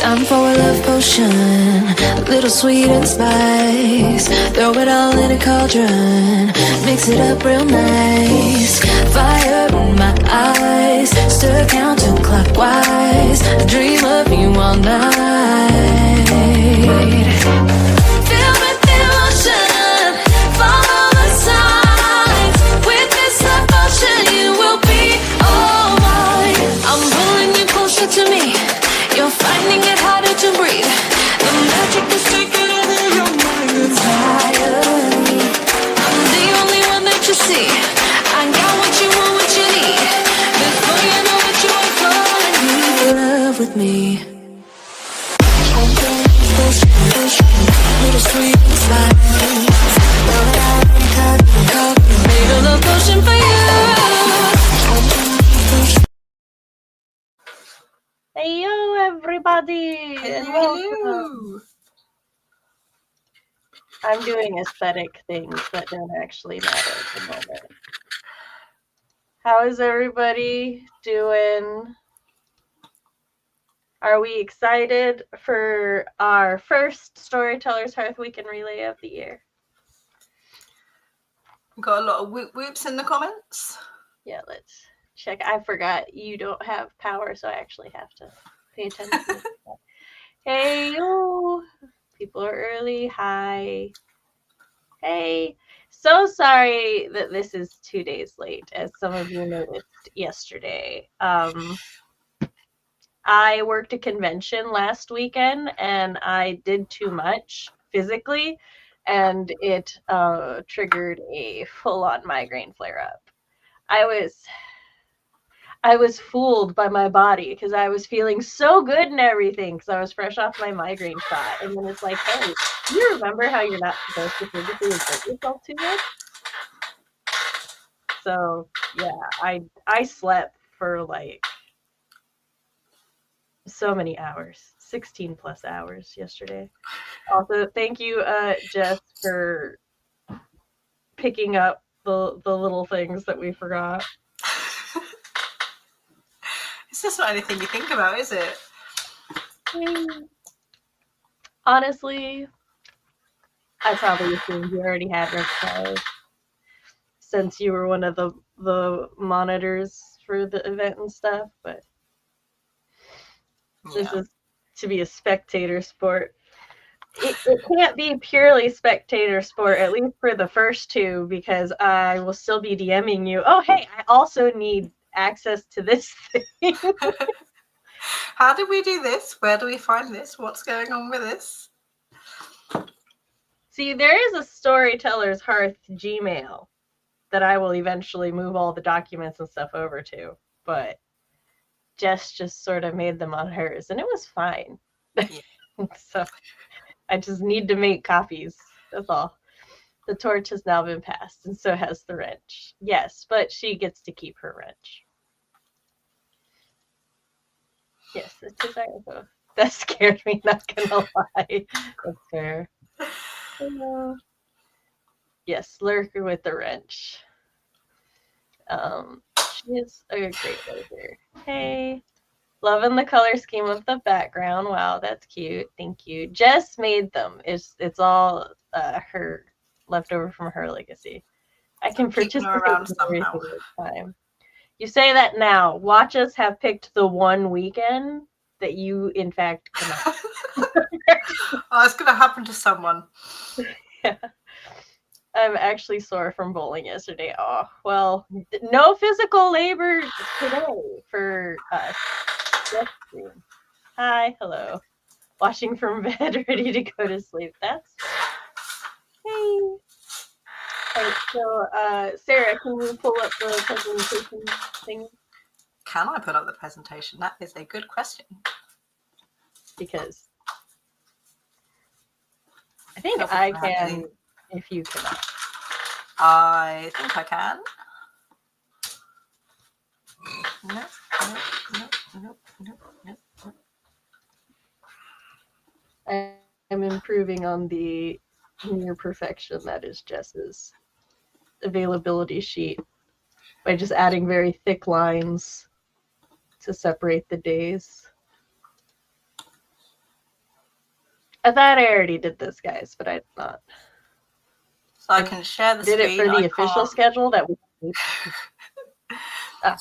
Time for a love potion, a little sweet and spice. Throw it all in a cauldron, mix it up real nice. Fire in my eyes, stir counterclockwise. I dream of you all night. Filled with emotion, follow the signs. With this devotion, you will be all mine. I'm pulling you closer to me. You're finding it harder to breathe. The magic is taking over your mind. It's higher. I'm the only one that you see. I got what you want, what you need. Before you know what you want, falling in love with me. Little sweet spice. Made a love potion for you. Hey yo, everybody! And welcome. I'm doing aesthetic things that don't actually matter at the moment. How is everybody doing? Are we excited for our first Storytellers Hearth Weekend Relay of the year? Got a lot of whoop whoops in the comments. Yeah, let's check. I forgot you don't have power, so I actually have to pay attention. Hey, yo. People are early. Hi. Hey. So sorry that this is 2 days late, as some of you noticed yesterday. I worked a convention last weekend, and I did too much physically, and it triggered a full-on migraine flare-up. I was fooled by my body because I was feeling so good and everything because I was fresh off my migraine shot. And then it's like, hey, do you remember how you're not supposed to physically exert yourself too much? So, yeah, I slept for like so many hours, 16 plus hours yesterday. Also, thank you, Jess, for picking up the little things that we forgot. It's just not anything you think about, is it? Honestly, I probably assumed you already had rectified since you were one of the monitors for the event and stuff, but this is to be a spectator sport. It can't be purely spectator sport, at least for the first two, because I will still be DMing you. Oh, hey, I also need access to this thing. How did we do this? Where do we find this? What's going on with this? See, there is a Storytellers Hearth Gmail that I will eventually move all the documents and stuff over to, but Jess just sort of made them on hers, and it was fine. So I just need to make copies. That's all. The torch has now been passed, and so has the wrench. Yes, but she gets to keep her wrench. Yes, it's desirable. That scared me, not gonna lie. That's fair. Hello. Yes, Lurker with the wrench. She is a great writer. Hey. Loving the color scheme of the background. Wow, that's cute. Thank you. Jess made them. It's all her leftover from her legacy. I can participate around in everything this time. You say that now. Watch us have picked the one weekend that you, in fact, cannot. Oh, it's going to happen to someone. Yeah. I'm actually sore from bowling yesterday. Oh, well, no physical labor today for us. Hi, hello. Watching from bed, ready to go to sleep. That's hey. Alright, so Sarah, can you pull up the presentation thing? Can I put up the presentation? That is a good question. Because I think I can if you cannot. I think I can. Nope. I'm improving on the near perfection that is Jess's availability sheet by just adding very thick lines to separate the days. I thought I already did this, guys, but I did not. So I can share the Did screen. it for the I official can't- schedule that we.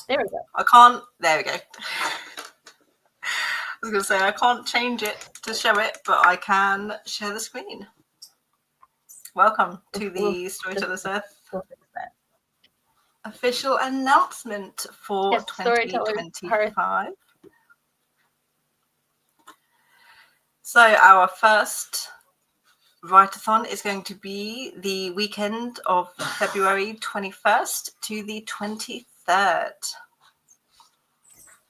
There we go. I can't. There we go. I was going to say I can't change it to show it, but I can share the screen. Welcome to the Storytellers Hearth We'll fix that. official announcement for Yes, Storytellers Hearth. 2025. So our first write-a-thon is going to be the weekend of February 21st to the 23rd.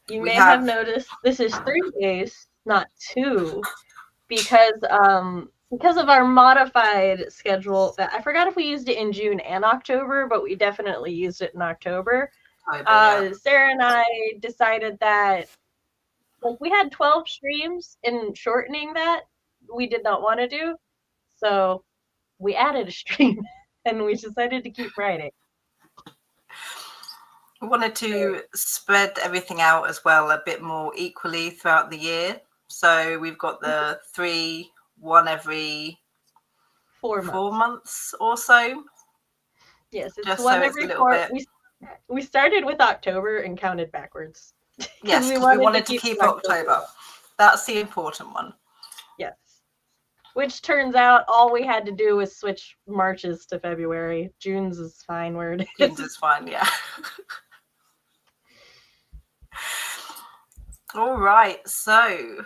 You may have noticed this is 3 days, not 2, because of our modified schedule. That I forgot if we used it in June and October, but we definitely used it in October. Sarah and I decided that we had 12 streams, and shortening that we did not want to do, so we added a stream and we decided to keep writing. We wanted to spread everything out as well a bit more equally throughout the year. So we've got the 3, 1 every 4 months or so. Yes, it's just one every 4. We started with October and counted backwards. Yes, we wanted to keep October. That's the important one. Yes. Which turns out all we had to do was switch Marches to February. June's is fine where it is. June's is fine, yeah. All right, so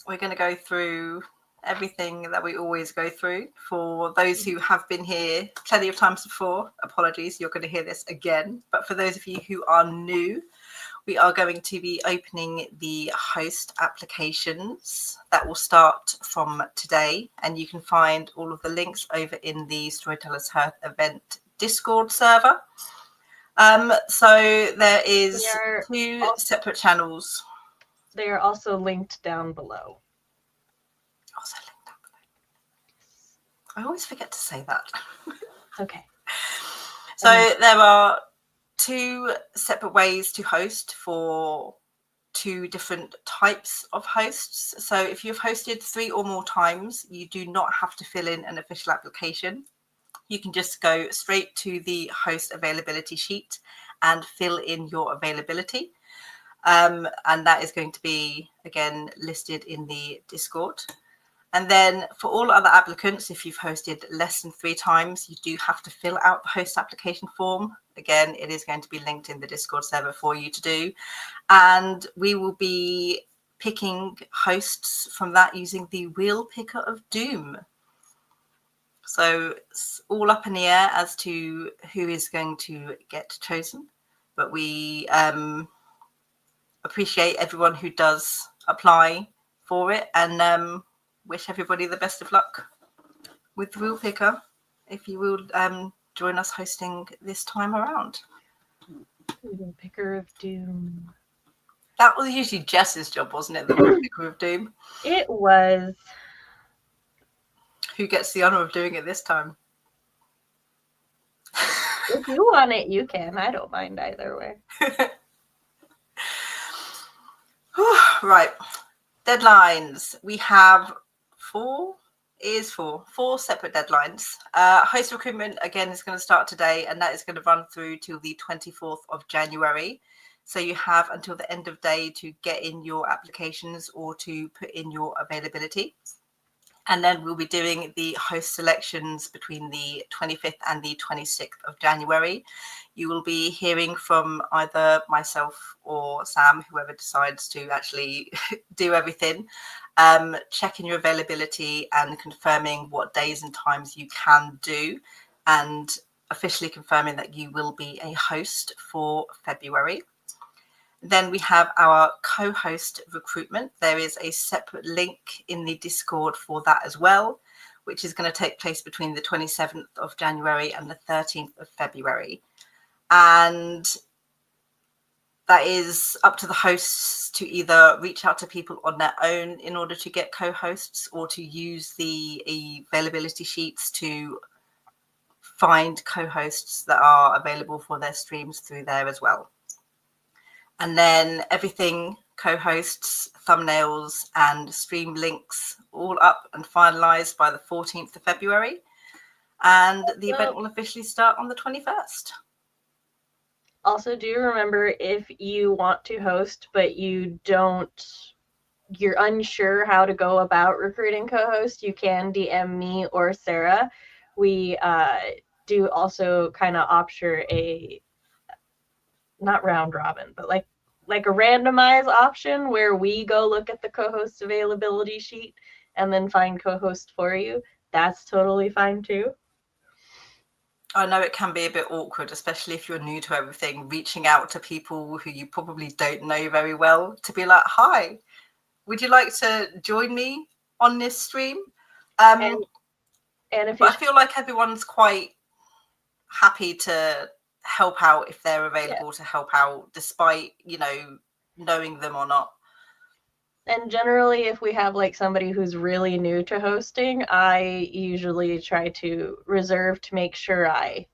we're going to go through everything that we always go through. For those who have been here plenty of times before, apologies, you're going to hear this again. But for those of you who are new, we are going to be opening the host applications. That will start from today, and you can find all of the links over in the Storytellers Hearth event Discord server. So there is 2 separate channels. They are also linked down below. I always forget to say that. Okay. So there are 2 separate ways to host for 2 different types of hosts. So if you've hosted 3 or more times, you do not have to fill in an official application. You can just go straight to the host availability sheet and fill in your availability. And that is going to be, again, listed in the Discord. And then for all other applicants, if you've hosted less than 3 times, you do have to fill out the host application form. Again, it is going to be linked in the Discord server for you to do. And we will be picking hosts from that using the Wheel Picker of Doom. So it's all up in the air as to who is going to get chosen. But we appreciate everyone who does apply for it, and wish everybody the best of luck with the Wheel Picker if you will join us hosting this time around. Wheel Picker of Doom. That was usually Jess's job, wasn't it? The Wheel Picker of Doom. It was. Who gets the honor of doing it this time? If you want it, you can. I don't mind either way. Right. Deadlines. We have 4 separate deadlines. Host recruitment, again, is going to start today, and that is going to run through till the 24th of January. So you have until the end of day to get in your applications or to put in your availability. And then we'll be doing the host selections between the 25th and the 26th of January. You will be hearing from either myself or Sam, whoever decides to actually do everything, checking your availability and confirming what days and times you can do, and officially confirming that you will be a host for February. Then we have our co-host recruitment. There is a separate link in the Discord for that as well, which is going to take place between the 27th of January and the 13th of February. And that is up to the hosts to either reach out to people on their own in order to get co-hosts, or to use the availability sheets to find co-hosts that are available for their streams through there as well. And then everything co-hosts thumbnails and stream links all up and finalized by the 14th of February. And the event will officially start on the 21st. Also, do remember, if you want to host but you're unsure how to go about recruiting co-host, you can DM me or Sarah. We do also kind of offer a, not round robin, but like a randomized option where we go look at the co-host availability sheet and then find co-host for you. That's totally fine too. I know it can be a bit awkward, especially if you're new to everything, reaching out to people who you probably don't know very well to be like, hi, would you like to join me on this stream? And if I feel like everyone's quite happy to help out if they're available to help out, despite, knowing them or not. And generally, if we have like somebody who's really new to hosting, I usually try to reserve to make sure I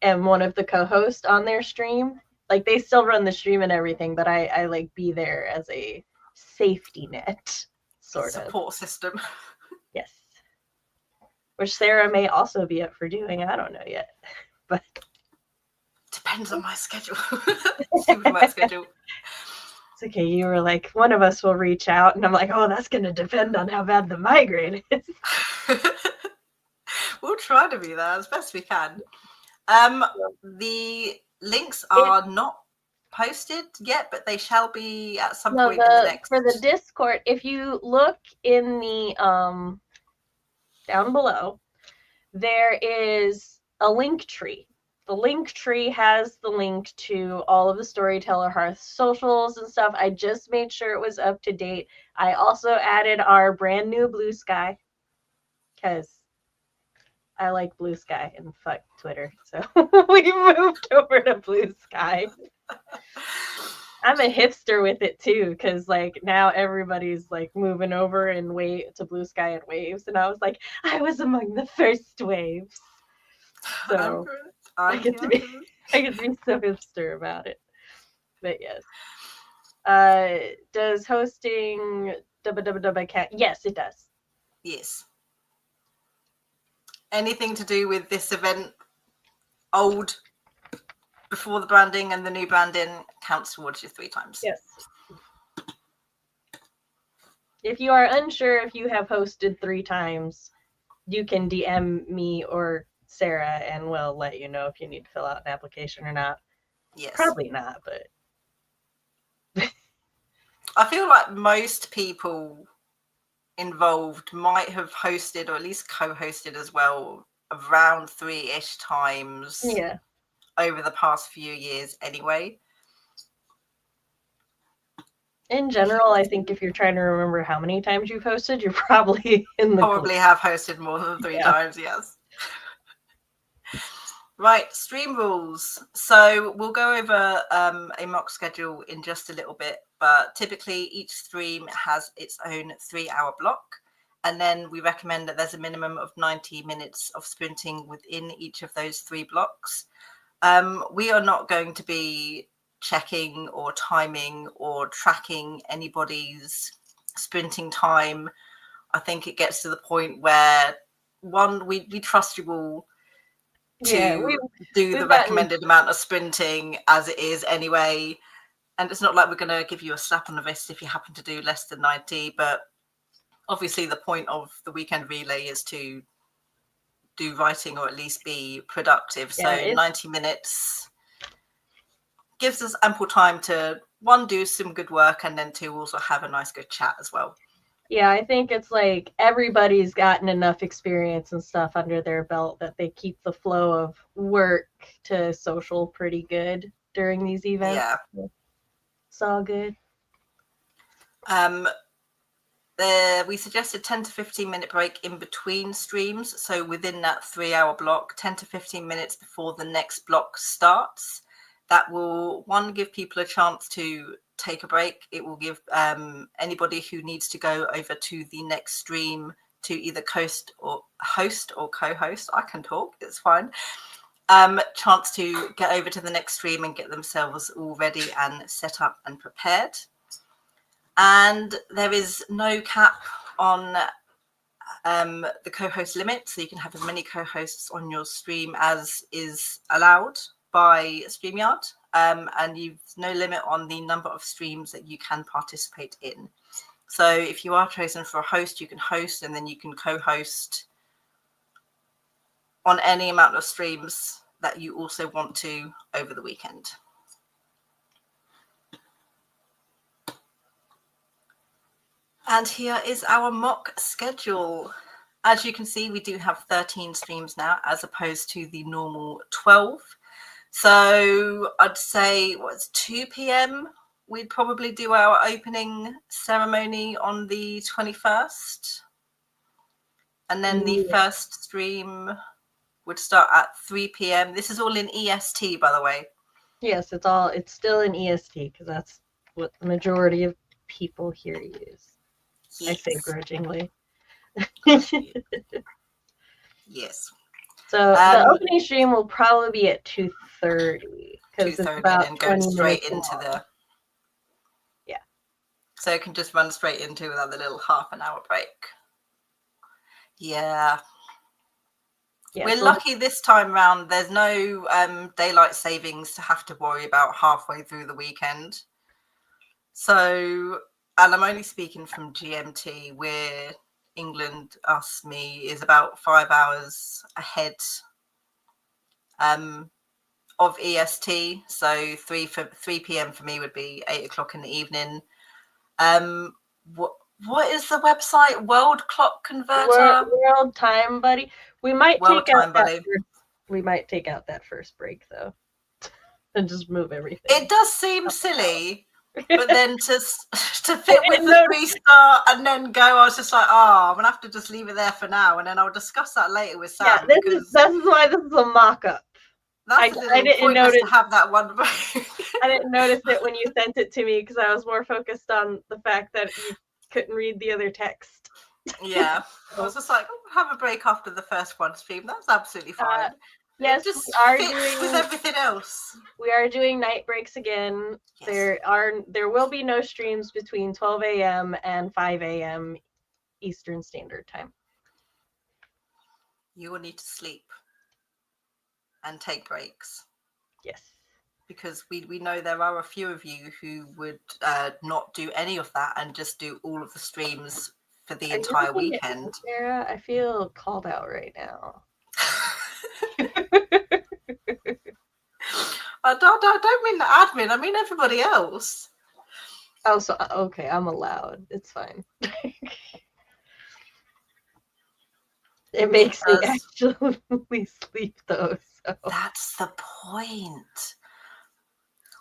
am one of the co-hosts on their stream. Like, they still run the stream and everything, but I like be there as a safety net, sort of support system. Yes. Which Sarah may also be up for doing. I don't know yet, but depends on my schedule. See with my schedule. It's okay. You were like, one of us will reach out, and I'm like, oh, that's going to depend on how bad the migraine is. We'll try to be there as best we can. The links are not posted yet, but they shall be at some point in the next. For the Discord, if you look in the down below, there is a link tree. The link tree has the link to all of the Storyteller Hearth socials and stuff. I just made sure it was up to date. I also added our brand new Blue Sky, because I like Blue Sky and fuck Twitter. So we moved over to Blue Sky. I'm a hipster with it too, because like now everybody's like moving over and to Blue Sky and waves, and I was like, I was among the first waves. So I get to be so hipster about it. But yes. Does hosting count? Yes, it does. Yes. Anything to do with this event, old, before the branding and the new branding, counts towards your 3 times. Yes. If you are unsure if you have hosted 3 times, you can DM me or Sarah, and we'll let you know if you need to fill out an application or not. Yes. Probably not, but I feel like most people involved might have hosted, or at least co-hosted as well, around 3-ish times over the past few years anyway. In general, I think if you're trying to remember how many times you've hosted, you're probably in the have hosted more than 3 times, yes. Right, stream rules. So we'll go over a mock schedule in just a little bit, but typically each stream has its own 3-hour block. And then we recommend that there's a minimum of 90 minutes of sprinting within each of those 3 blocks. We are not going to be checking or timing or tracking anybody's sprinting time. I think it gets to the point where, one, we trust you all to do the recommended amount of sprinting as it is anyway. And it's not like we're going to give you a slap on the wrist if you happen to do less than 90. But obviously the point of the weekend relay is to do writing, or at least be productive. So 90 minutes gives us ample time to, 1, do some good work, and then 2, also have a nice good chat as well. Yeah, I think it's like everybody's gotten enough experience and stuff under their belt that they keep the flow of work to social pretty good during these events. Yeah. It's all good. We suggested 10 to 15 minute break in between streams. So within that 3-hour block, 10 to 15 minutes before the next block starts. That will, 1, give people a chance to take a break. It will give anybody who needs to go over to the next stream to either host or co-host. I can talk, it's fine. Chance to get over to the next stream and get themselves all ready and set up and prepared. And there is no cap on the co-host limit, so you can have as many co-hosts on your stream as is allowed by StreamYard, and you've no limit on the number of streams that you can participate in. So if you are chosen for a host, you can host, and then you can co-host on any amount of streams that you also want to over the weekend. And here is our mock schedule. As you can see, we do have 13 streams now, as opposed to the normal 12. So I'd say, what's 2 p.m? We'd probably do our opening ceremony on the 21st. And then the first stream would start at 3 p.m. This is all in EST, by the way. Yes, it's still in EST because that's what the majority of people here use. Yes. I say grudgingly. Yes. So the opening stream will probably be at 2:30 because it's about and go straight into long. the. Yeah. So it can just run straight into without the little half an hour break. Yeah. We're lucky this time round. There's no daylight savings to have to worry about halfway through the weekend. So, and I'm only speaking from GMT, where England, me, is about 5 hours ahead of EST. So 3 p.m. for me would be 8 o'clock in the evening. What is the website? World Clock Converter? World Time Buddy. We might take out that first break though, and just move everything. It does seem silly, but then to fit with the 3-star and then go, I was just like, I'm gonna have to just leave it there for now, and then I'll discuss that later with Sam. Yeah, this is why this is a mock-up. That's a little pointless to have that one break. I didn't notice it when you sent it to me because I was more focused on the fact that you couldn't read the other text. Yeah, I was just like, have a break after the first one stream. That's absolutely fine. Yes, it just we are fits with everything else. We are doing night breaks again. Yes. There will be no streams between 12 a.m. and 5 a.m. Eastern Standard Time. You will need to sleep and take breaks. Yes. Because we know there are a few of you who would not do any of that and just do all of the streams for the entire weekend. Sarah, I feel called out right now. I don't mean the admin. I mean everybody else. Oh, so okay, I'm allowed. It's fine. It makes me actually sleep though. So. That's the point.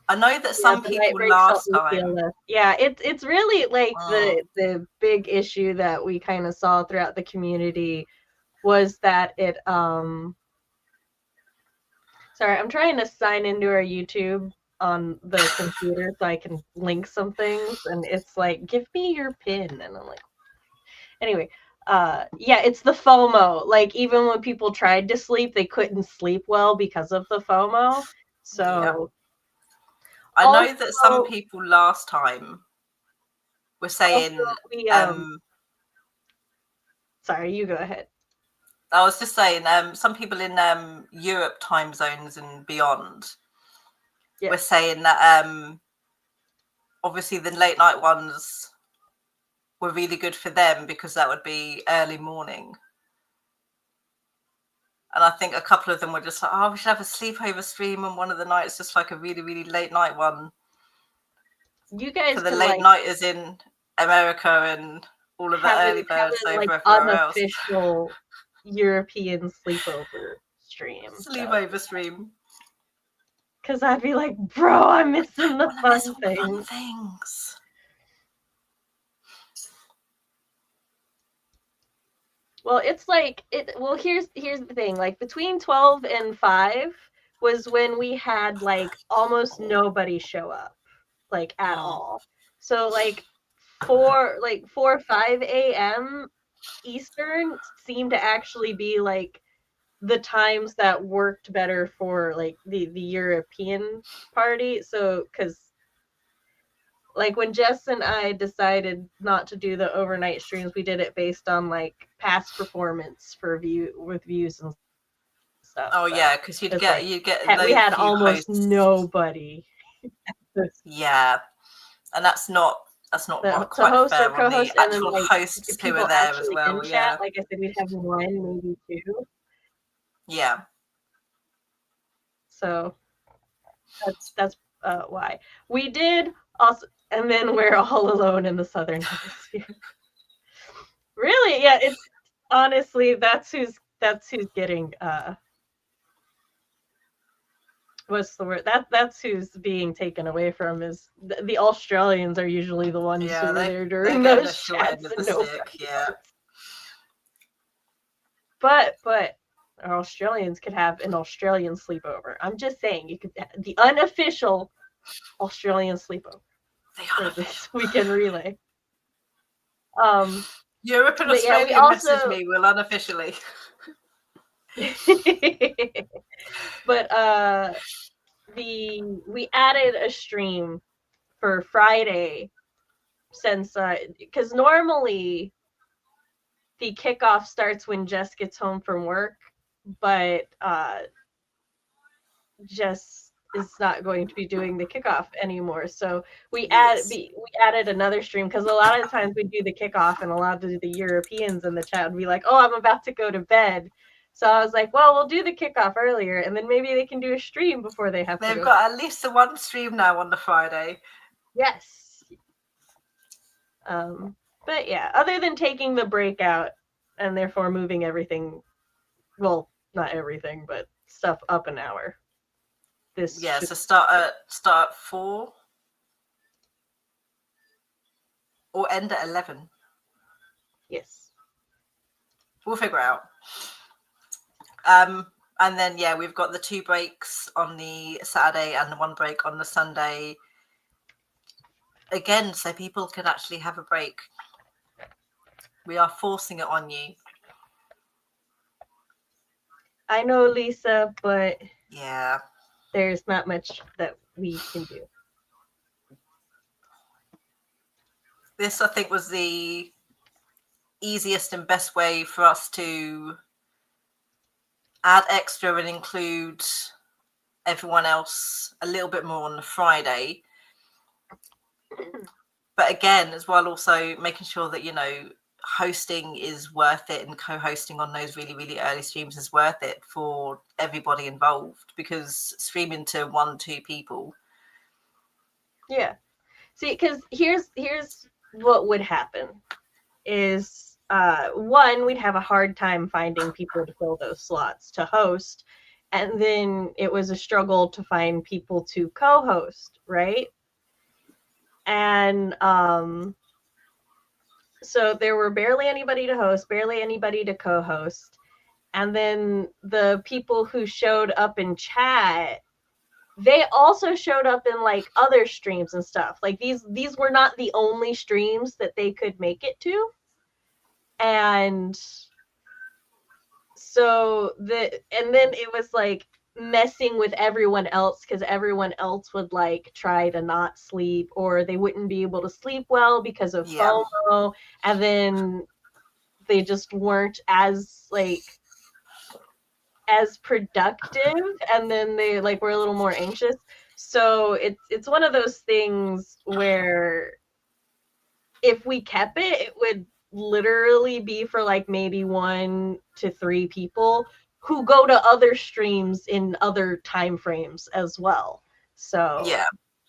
I know that some people last time. Yeah, it's really like the big issue that we kind of saw throughout the community was that it Sorry, I'm trying to sign into our YouTube on the computer so I can link some things, and it's like, give me your PIN, and I'm like, anyway, yeah, it's the FOMO. Like even when people tried to sleep, they couldn't sleep well because of the FOMO. So. I know that some people last time were saying. Sorry, you go ahead. I was just saying, some people in Europe time zones and beyond were saying that obviously the late night ones were really good for them because that would be early morning. And I think a couple of them were just like, we should have a sleepover stream on one of the nights, just like a really, really late night one. You guys for the late nighters in America and all of the early birds over everywhere else. Unofficial European sleepover stream. Sleepover stream. Because I'd be like, bro, I'm missing the fun things. Well, it's like here's the thing. Like between 12 and 5 was when we had like almost nobody show up, like at all. So like 4 or 5 a.m. Eastern seemed to actually be like the times that worked better for like the European party. So because like when Jess and I decided not to do the overnight streams, we did it based on like past performance for views and stuff. Oh So yeah, because it's like you get we those had few almost hosts. nobody. Yeah, and that's not To quite host or fair on the co-host, and then actual like hosts who people are there as actually well. in Yeah, chat. Like I said, we'd have one, maybe two. yeah. So that's why we did also, and then we're all alone in the southern hemisphere. Really, yeah. It's honestly that's who's getting what's the word? That's who's being taken away from is the Australians are usually the ones Yeah, who are there they're during getting the those short end chats of and the nobody stick. Yeah, else. But our Australians could have an Australian sleepover. I'm just saying, you could the unofficial Australian sleepover for this weekend relay. Europe and But yeah, we Australia also message me. Will unofficially. but we added a stream for Friday since because normally the kickoff starts when Jess gets home from work, but Jess is not going to be doing the kickoff anymore. So we added another stream because a lot of times we do the kickoff and a lot of the Europeans in the chat would be like, "Oh, I'm about to go to bed." So I was like, "Well, we'll do the kickoff earlier, and then maybe they can do a stream before they have to go." They've got at least one stream now on the Friday. Yes. But yeah, other than taking the break out and therefore moving everything, well, not everything, but stuff up an hour. So start at 4 or end at 11. Yes. We'll figure it out. And then we've got the 2 breaks on the Saturday and the 1 break on the Sunday. Again, so people can actually have a break. We are forcing it on you. I know, Lisa, but yeah, there's not much that we can do. This, I think, was the easiest and best way for us to add extra and include everyone else a little bit more on the Friday. But again, as well, also making sure that, hosting is worth it and co-hosting on those really, really early streams is worth it for everybody involved, because streaming to 1-2 people. Yeah. See, because here's what would happen is one, we'd have a hard time finding people to fill those slots to host, and then it was a struggle to find people to co-host, right? And so there were barely anybody to host, barely anybody to co-host, and then the people who showed up in chat, they also showed up in like other streams and stuff. Like these were not the only streams that they could make it to. And so then it was like messing with everyone else because everyone else would like try to not sleep, or they wouldn't be able to sleep well because of FOMO, and then they just weren't as productive, and then they like were a little more anxious. So it's one of those things where if we kept it would literally be for like maybe 1 to 3 people who go to other streams in other time frames as well. So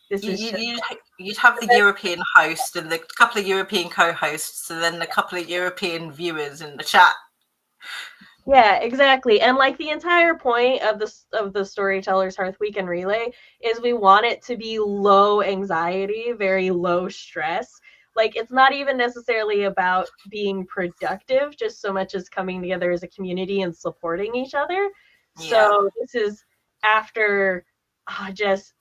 this you'd have the European host and the couple of European co-hosts, and then a couple of European viewers in the chat. Yeah, exactly. And like the entire point of the Storytellers Hearth Weekend Relay is we want it to be low anxiety, very low stress. Like it's not even necessarily about being productive, just so much as coming together as a community and supporting each other. So this is after just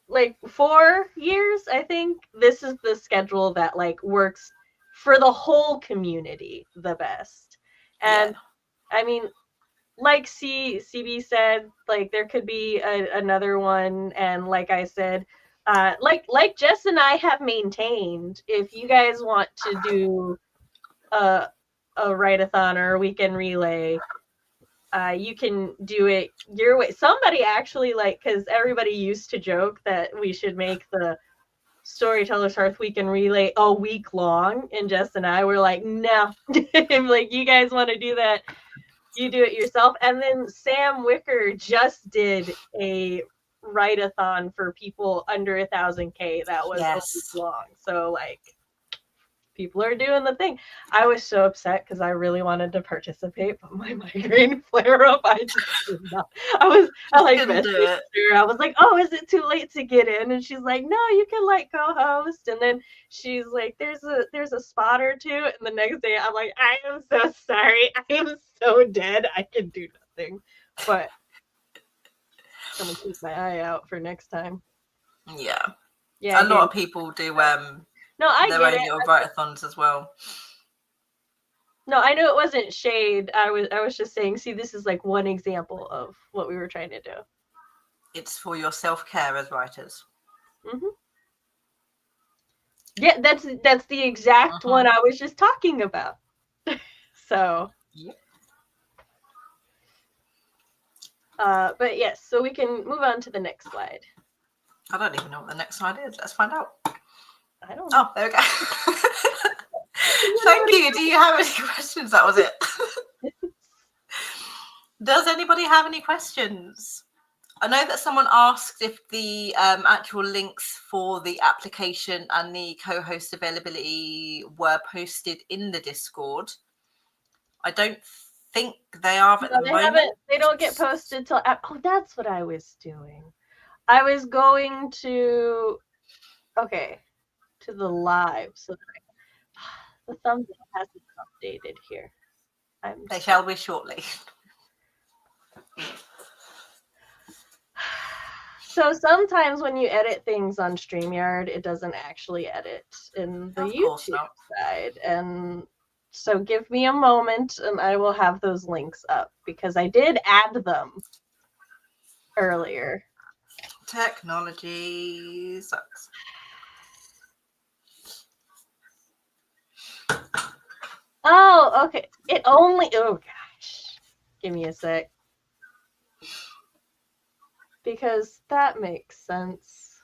like 4 years, I think. This is the schedule that like works for the whole community the best. And I mean, like CB said, like there could be another one. And like I said, Like Jess and I have maintained, if you guys want to do a write-a-thon or a weekend relay, you can do it your way. Somebody actually, like, because everybody used to joke that we should make the Storytellers Hearth weekend relay a week long, and Jess and I were like, no. Like, you guys want to do that, you do it yourself. And then Sam Wicker just did a write-a-thon for people under 1,000K that was a week long. So, like, people are doing the thing. I was so upset because I really wanted to participate, but my migraine flare up, I just did not. I like messaged her. I was like, "Oh, is it too late to get in?" And she's like, "No, you can like co-host." And then she's like, "There's a spot or two." And the next day, I'm like, "I am so sorry. I am so dead. I can do nothing." But I'm gonna keep my eye out for next time. Yeah. Yeah. A lot of people do no, I their get own it. little write-a-thons as well. No, I know it wasn't shade. I was just saying, see, this is like one example of what we were trying to do. It's for your self-care as writers. Mm-hmm. Yeah, that's the exact one I was just talking about. So. Yep. But yes, so we can move on to the next slide. I don't even know what the next slide is. Let's find out. I don't know. Oh, there we go. Thank you. Do you have any questions? That was it. Does anybody have any questions? I know that someone asked if the actual links for the application and the co-host availability were posted in the Discord. I don't think they are at the moment. They don't get posted till. Oh, that's what I was doing. I was going to. Okay, to the live. So the thumbnail hasn't updated here. They shall be shortly. So sometimes when you edit things on StreamYard, it doesn't actually edit in the YouTube side. And so give me a moment and I will have those links up because I did add them earlier. Technology sucks. Oh, okay. Oh gosh. Give me a sec. Because that makes sense.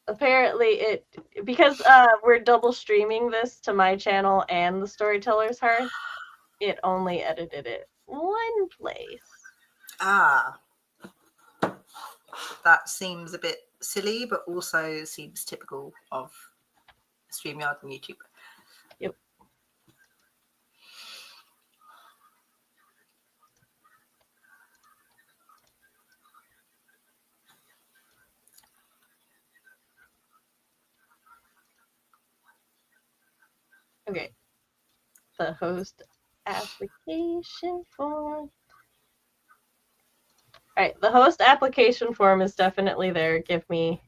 Apparently because we're double streaming this to my channel and the Storytellers Hearth, it only edited it one place. Ah. That seems a bit silly, but also seems typical of StreamYard and YouTube. Yep. Okay. The host application form. All right, the host application form is definitely there. Give me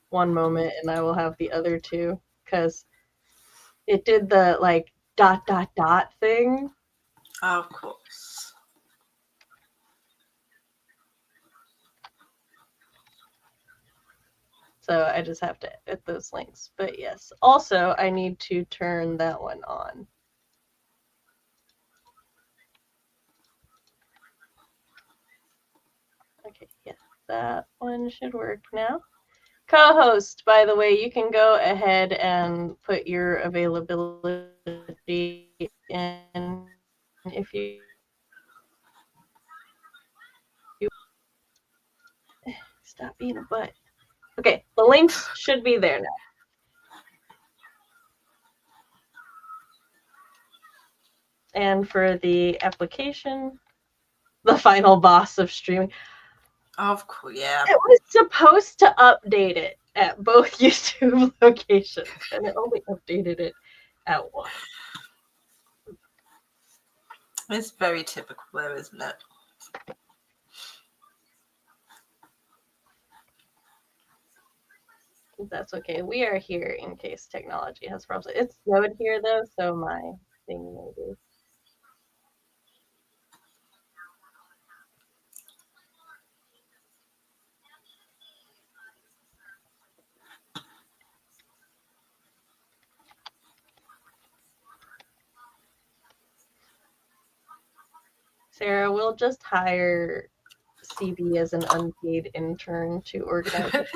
one moment and I will have the other two because it did the like ... thing. Of course. So I just have to edit those links. But yes, also I need to turn that one on. Okay, yeah, that one should work now. Co-host, by the way, you can go ahead and put your availability in if you stop being a butt. Okay, the links should be there now. And for the application, the final boss of streaming. Of course, yeah. It was supposed to update it at both YouTube locations, and it only updated it at one. It's very typical though, isn't it? That's okay. We are here in case technology has problems. It's snowed here though, so my thing maybe. Sarah, we'll just hire CB as an unpaid intern to organize it.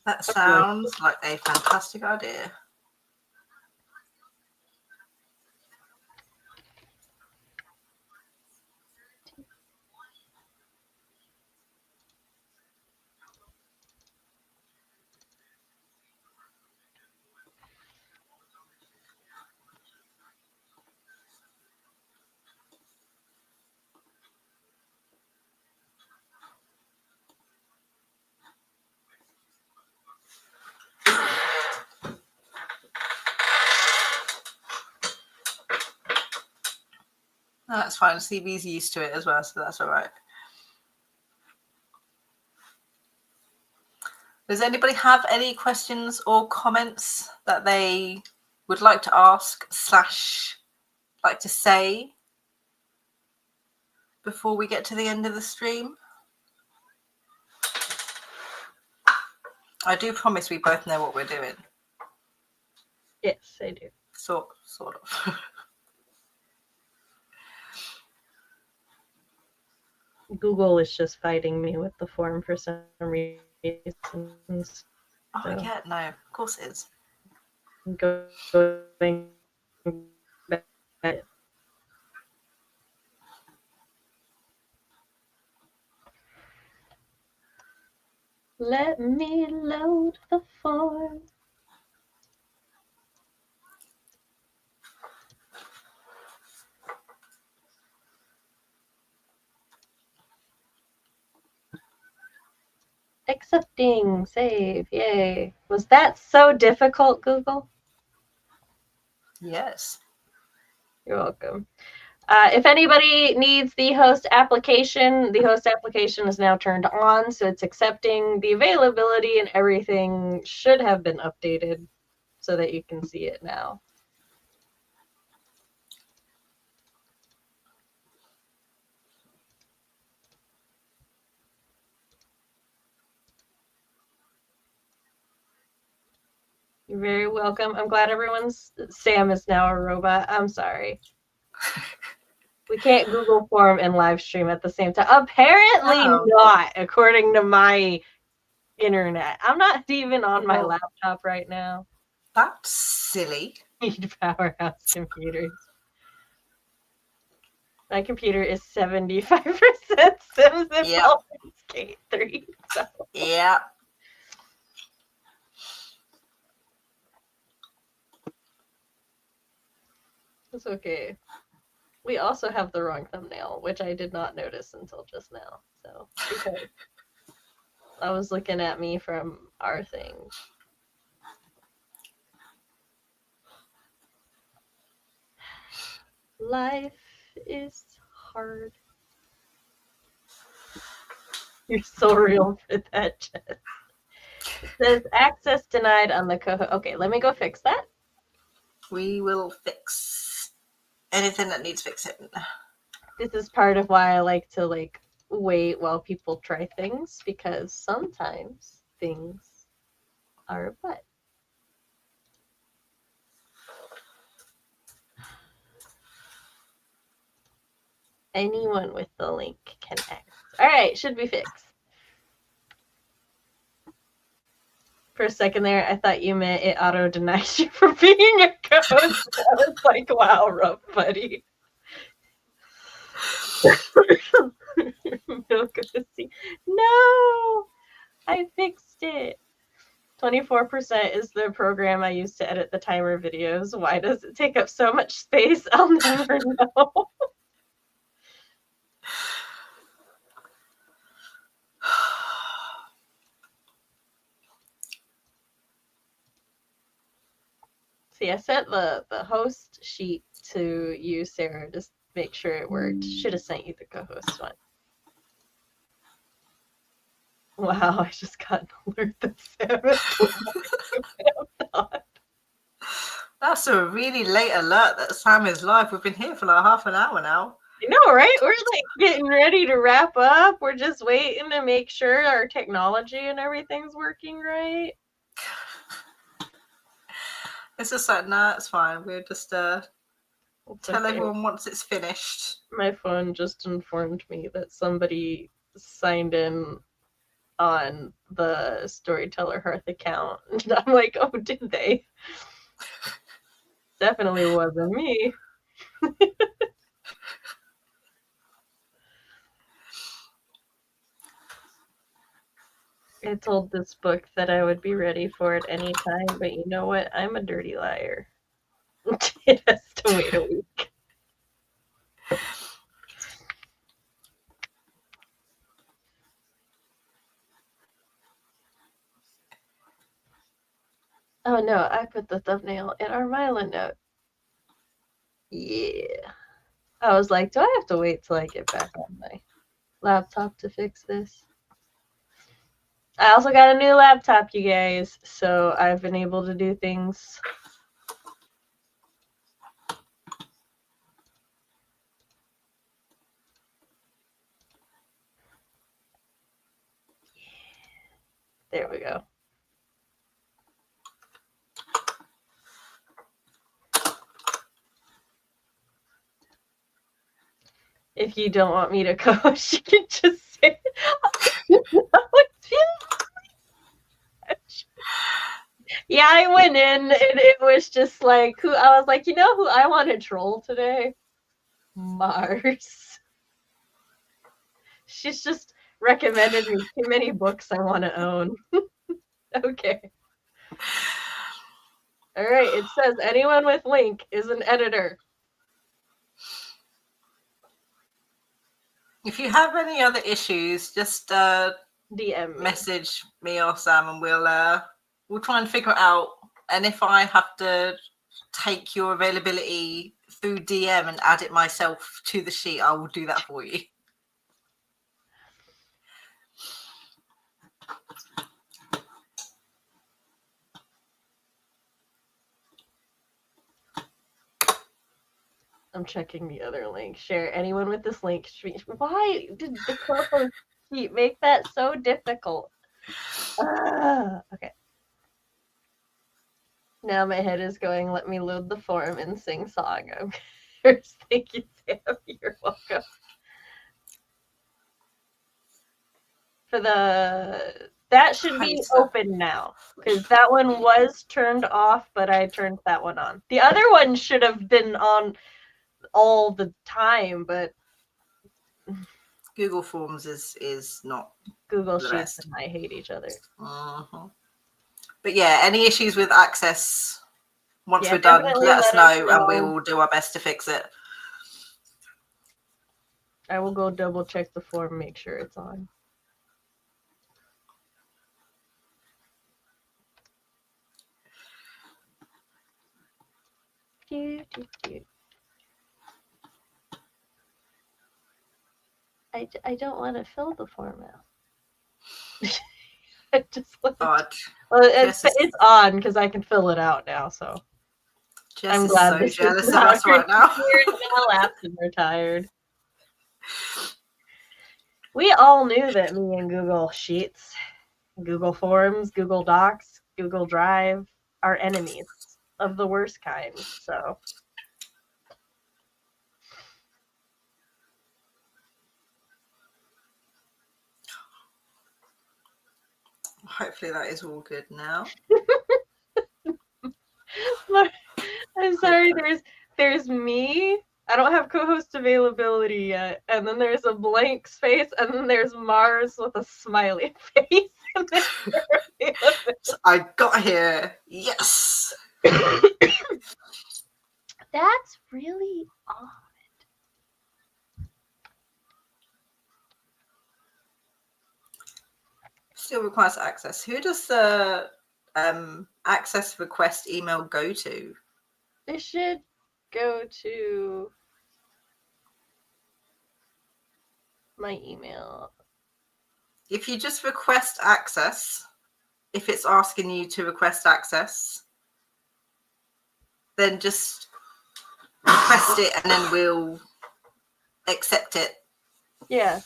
That sounds like a fantastic idea. No, that's fine. CB's used to it as well, so that's all right. Does anybody have any questions or comments that they would like to ask / like to say before we get to the end of the stream? I do promise we both know what we're doing. Yes, I do. Sort of. Google is just fighting me with the form for some reason. Oh, yeah, no, of course it is. Going back. Let me load the form. Accepting, save, yay. Was that so difficult, Google? Yes. You're welcome. If anybody needs the host application is now turned on, so it's accepting. The availability and everything should have been updated so that you can see it now. You're very welcome. I'm glad Sam is now a robot. I'm sorry. We can't Google form and live stream at the same time. Apparently not, according to my internet. I'm not even on my laptop right now. That's silly. Need powerhouse computers. My computer is 75% Sims and Baldur's Gate 3. So. Yeah. It's okay. We also have the wrong thumbnail, which I did not notice until just now. So, because I was looking at me from our thing. Life is hard. You're so real for that, Jess. It says access denied on the co-host. Okay, let me go fix that. We will fix anything that needs fixing. This is part of why I like to wait while people try things, because sometimes things are a butt. Anyone with the link can access. All right, should be fixed. For a second there, I thought you meant it auto-denies you for being a ghost. I was like, wow, rough, buddy. No, I fixed it. 24% is the program I use to edit the timer videos. Why does it take up so much space? I'll never know. See, I sent the host sheet to you, Sarah, just make sure it worked. Should have sent you the co-host one. Wow, I just got an alert that Sam is That's a really late alert that Sam is live. We've been here for like half an hour now. I know, right? We're getting ready to wrap up. We're just waiting to make sure our technology and everything's working right. It's just like, nah, it's fine. We're just It's Tell okay. everyone once it's finished. My phone just informed me that somebody signed in on the Storyteller Hearth account. And I'm like, oh, did they? Definitely wasn't me. I told this book that I would be ready for it any time, but you know what? I'm a dirty liar. It has to wait a week. Oh no, I put the thumbnail in our Mila note. Yeah. I was like, do I have to wait till I get back on my laptop to fix this? I also got a new laptop, you guys, so I've been able to do things. There we go. If you don't want me to coach, you can just say, yeah, I went in and it was just like, who I was like, you know who I want to troll today? Mars. She's just recommended me too many books I want to own. Okay. All right. It says anyone with link is an editor. If you have any other issues, just DM me. message me or Sam, and we'll try and figure it out. And if I have to take your availability through DM and add it myself to the sheet, I will do that for you. I'm checking the other link. Share anyone with this link. Why did the co-host sheet make that so difficult? Okay. Now my head is going, let me load the form and sing song. Okay. Thank you, Sam. You're welcome. For that should be open now, because that one was turned off, but I turned that one on. The other one should have been on all the time, but Google Forms is not Google the Sheets best. and I hate each other. But yeah, any issues with access, once we're done, let us know and we will do our best to fix it. I will go double check the form, make sure it's on. I don't want to fill the form out. I just want God. Well, it's on because I can fill it out now, so Jess I'm is glad so this jealous is of us right now. now lapsed and retired. We all knew that me and Google Sheets, Google Forms, Google Docs, Google Drive are enemies of the worst kind. So hopefully that is all good now. I'm sorry, there's me. I don't have co-host availability yet. And then there's a blank space, and then there's Mars with a smiley face. I got here. Yes. That's really odd. Still requires access. Who does the access request email go to? It should go to my email. If you just request access, if it's asking you to request access, then just request it and then we'll accept it. Yeah.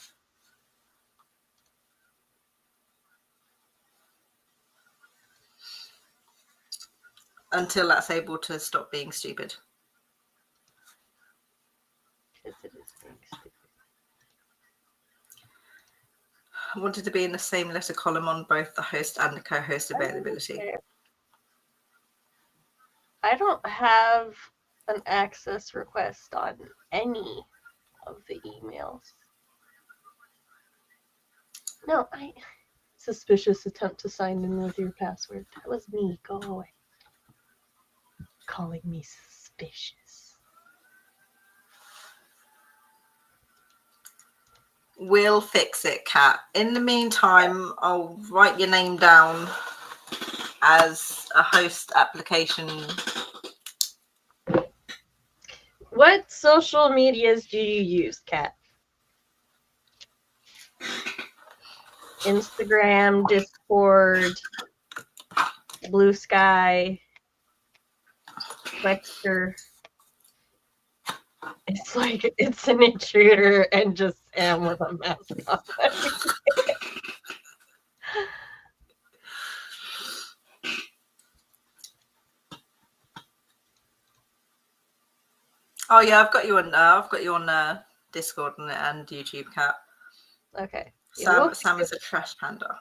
Until that's able to stop being stupid. wanted to be in the same letter column on both the host and the co-host availability. Okay. I don't have an access request on any of the emails. No, suspicious attempt to sign in with your password. That was me. Go away. Calling me suspicious. We'll fix it, Kat. In the meantime, I'll write your name down as a host application. What social medias do you use, Kat? Instagram, Discord, Blue Sky, Flex.ster. It's like it's an intruder and just Sam with a mask on. Oh yeah, I've got you on Discord and YouTube, Kat. Okay. Sam is a trash panda.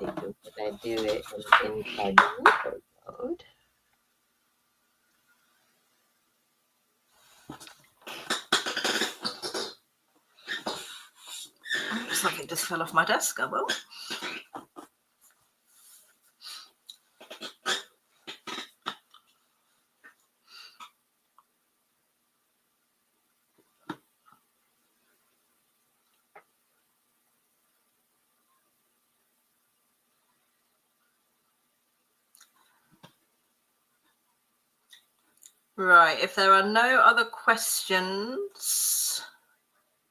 Could I do it in incognito mode? Something just fell off my desk. I will. Right, if there are no other questions,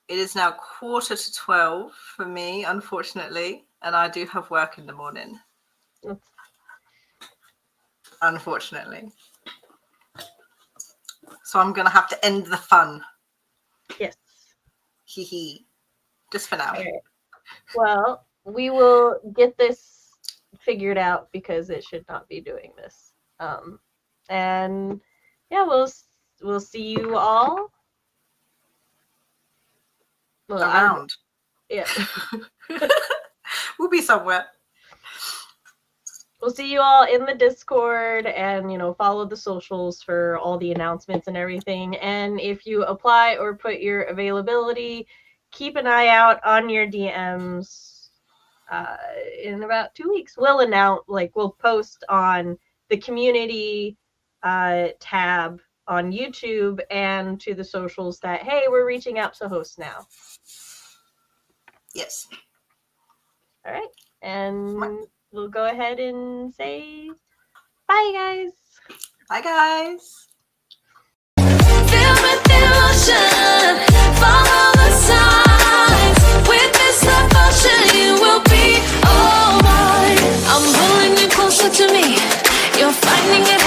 it is now 11:45 for me, unfortunately, and I do have work in the morning. Unfortunately. So I'm going to have to end the fun. Yes. Hee hee. Just for now. All right. Well, we will get this figured out because it should not be doing this. And yeah, we'll see you all. Well, around. Yeah. We'll be somewhere. We'll see you all in the Discord and, follow the socials for all the announcements and everything. And if you apply or put your availability, keep an eye out on your DMs in about 2 weeks. We'll we'll post on the community tab on YouTube and to the socials that, hey, we're reaching out to hosts now. Yes. All right. And we'll go ahead and say bye, guys. Bye, guys. Feel with emotion, follow the signs. With this devotion, you will be all mine. I'm pulling you closer to me. You're finding it